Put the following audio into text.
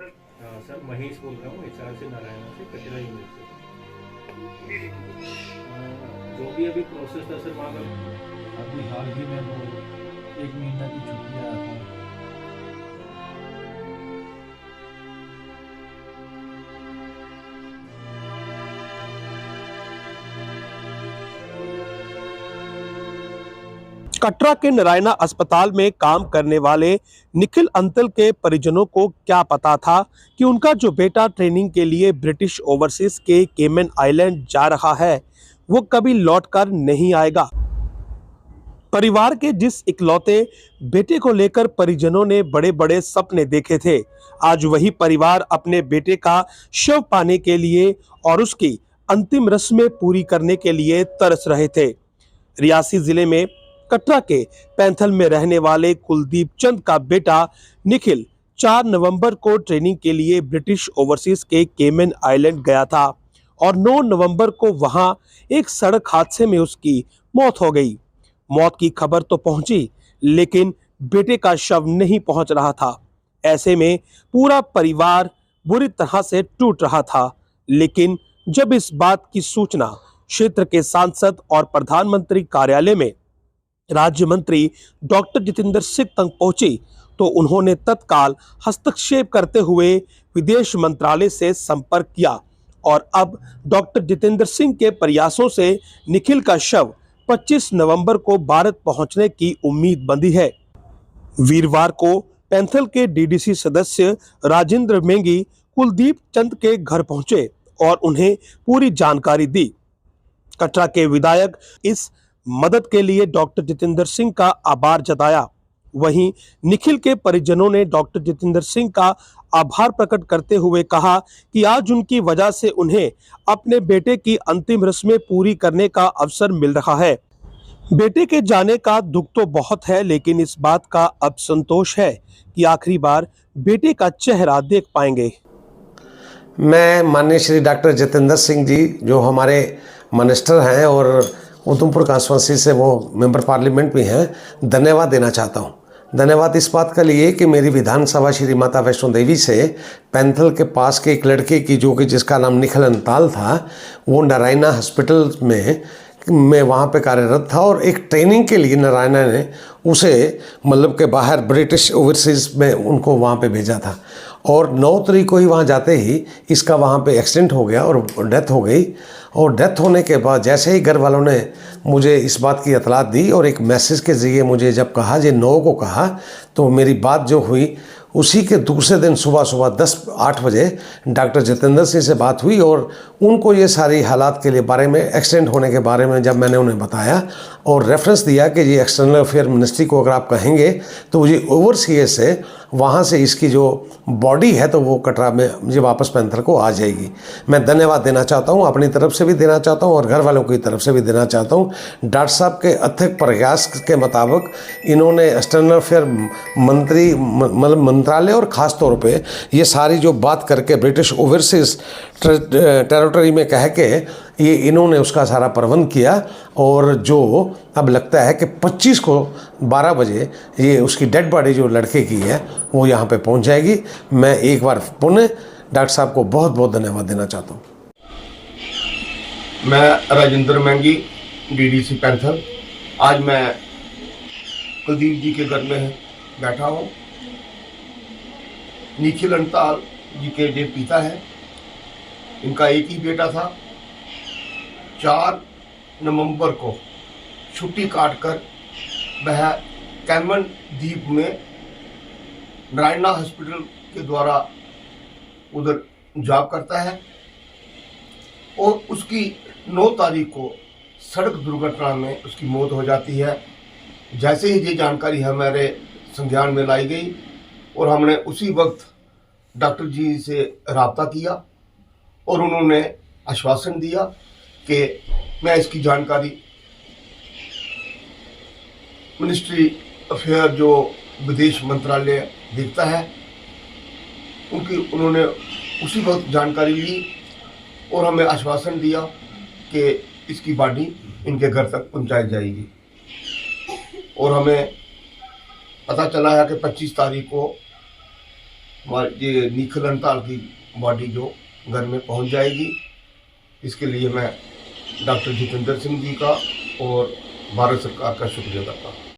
Sir Mahesh बोल रहा हूँ एचआर से नारायणा से कचरा यूनिट से। जो भी अभी प्रोसेस था सर वहाँ का अभी हाल ही में वो 1 महीना की छुट्टी आया था। कटरा के नारायणा अस्पताल में काम करने वाले निखिल अंतल के परिजनों को क्या पता था कि उनका जो बेटा ट्रेनिंग के लिए ब्रिटिश ओवरसीज के केमन आइलैंड जा रहा है वो कभी लौटकर नहीं आएगा। परिवार के जिस इकलौते बेटे को लेकर परिजनों ने बड़े बड़े सपने देखे थे, आज वही परिवार अपने बेटे का शव पाने के लिए और उसकी अंतिम रस्में पूरी करने के लिए तरस रहे थे। रियासी जिले में कटरा के पैंथल में रहने वाले कुलदीप चंद का बेटा निखिल 4 नवंबर को ट्रेनिंग के लिए ब्रिटिश ओवरसीज के केमन आइलैंड गया था और 9 नवंबर को वहां एक सड़क हादसे में उसकी मौत हो गई। मौत की खबर तो पहुंची लेकिन बेटे का शव नहीं पहुंच रहा था। ऐसे में पूरा परिवार बुरी तरह से टूट रहा था। लेकिन जब इस बात की सूचना क्षेत्र के सांसद और प्रधानमंत्री कार्यालय में राज्य मंत्री डॉक्टर जितेंद्र सिंह तक पहुंची तो उन्होंने तत्काल हस्तक्षेप करते हुए विदेश मंत्रालय से संपर्क किया और अब डॉक्टर जितेंद्र सिंह के प्रयासों से निखिल का शव 25 नवंबर को भारत पहुंचने की उम्मीद बंधी है। वीरवार को पैंथल के डीडीसी सदस्य राजेंद्र मेंगी कुलदीप चंद के घर पहुंचे और उन्हें पूरी जानकारी दी। कटरा के विधायक इस मदद के लिए डॉक्टर जितेंद्र सिंह का आभार जताया। वहीं निखिल के परिजनों ने डॉक्टर जितेंद्र सिंह का आभार प्रकट करते हुए कहा कि आज उनकी वजह से उन्हें अपने बेटे की अंतिम रस्में पूरी करने का अवसर मिल रहा है। बेटे के जाने का दुख तो बहुत है लेकिन इस बात का अब संतोष है कि आखिरी बार बेटे का चेहरा देख पाएंगे। मैं माननीय श्री डॉक्टर जितेंद्र सिंह जी जो हमारे मिनिस्टर हैं और उधमपुर कॉन्स्टिट्यूंसी से वो मेंबर पार्लियामेंट भी हैं, धन्यवाद देना चाहता हूँ। धन्यवाद इस बात का लिए कि मेरी विधानसभा श्री माता वैष्णो देवी से पैंथल के पास के एक लड़के की जो कि जिसका नाम निखिल अंताल था, वो नारायणा हॉस्पिटल में मैं वहाँ पे कार्यरत था और एक ट्रेनिंग के लिए नारायणा ने उसे मतलब के बाहर ब्रिटिश ओवरसीज में उनको वहाँ पे भेजा था और 9 तारीख को ही वहाँ जाते ही इसका वहाँ पे एक्सीडेंट हो गया और डेथ हो गई। और डेथ होने के बाद जैसे ही घर वालों ने मुझे इस बात की इतलात दी और एक मैसेज के ज़रिए मुझे जब कहा जे 9 को कहा तो मेरी बात जो हुई उसी के दूसरे दिन सुबह 8 बजे डॉक्टर जितेंद्र सिंह से बात हुई और उनको ये सारी हालात के लिए बारे में एक्सीडेंट होने के बारे में जब मैंने उन्हें बताया और रेफरेंस दिया कि ये एक्सटर्नल अफेयर मिनिस्ट्री को अगर आप कहेंगे तो ये ओवरसीज से वहाँ से इसकी जो बॉडी है तो वो कटरा में मुझे वापस पैंथल को आ जाएगी। मैं धन्यवाद देना चाहता हूँ, अपनी तरफ से भी देना चाहता हूँ और घर वालों की तरफ से भी देना चाहता हूँ। डॉक्टर साहब के अथक प्रयास के मुताबिक इन्होंने एक्सटर्नल अफेयर मंत्री मतलब मंत्रालय और ख़ास तौर पे ये सारी जो बात करके ब्रिटिश ओवरसीज टेरिटरी में कह के ये इन्होंने उसका सारा प्रबंध किया और जो अब लगता है कि 25 को 12 बजे ये उसकी डेड बॉडी जो लड़के की है वो यहाँ पे पहुँच जाएगी। मैं एक बार पुनः डॉक्टर साहब को बहुत बहुत धन्यवाद देना चाहता हूँ। मैं राजेंद्र मेंगी डीडीसी पैंथल। आज मैं कुलदीप जी के घर में बैठा हूँ। निखिल अंताल जी के जो पिता है, इनका एक ही बेटा था। 4 नवंबर को छुट्टी काटकर वह कैमन द्वीप में नारायणा हॉस्पिटल के द्वारा उधर जॉब करता है और उसकी 9 तारीख को सड़क दुर्घटना में उसकी मौत हो जाती है। जैसे ही ये जानकारी हमारे संज्ञान में लाई गई और हमने उसी वक्त डॉक्टर जी से रब्ता किया और उन्होंने आश्वासन दिया कि मैं इसकी जानकारी मिनिस्ट्री अफेयर जो विदेश मंत्रालय देखता है उन्होंने उसी वक्त जानकारी ली और हमें आश्वासन दिया कि इसकी बॉडी इनके घर तक पहुंचाई जाएगी। और हमें पता चला है कि 25 तारीख को हमारी ये निखिल अंताल की बॉडी जो घर में पहुंच जाएगी। इसके लिए मैं डॉक्टर जितेंद्र सिंह जी का और भारत सरकार का शुक्रिया करता हूँ।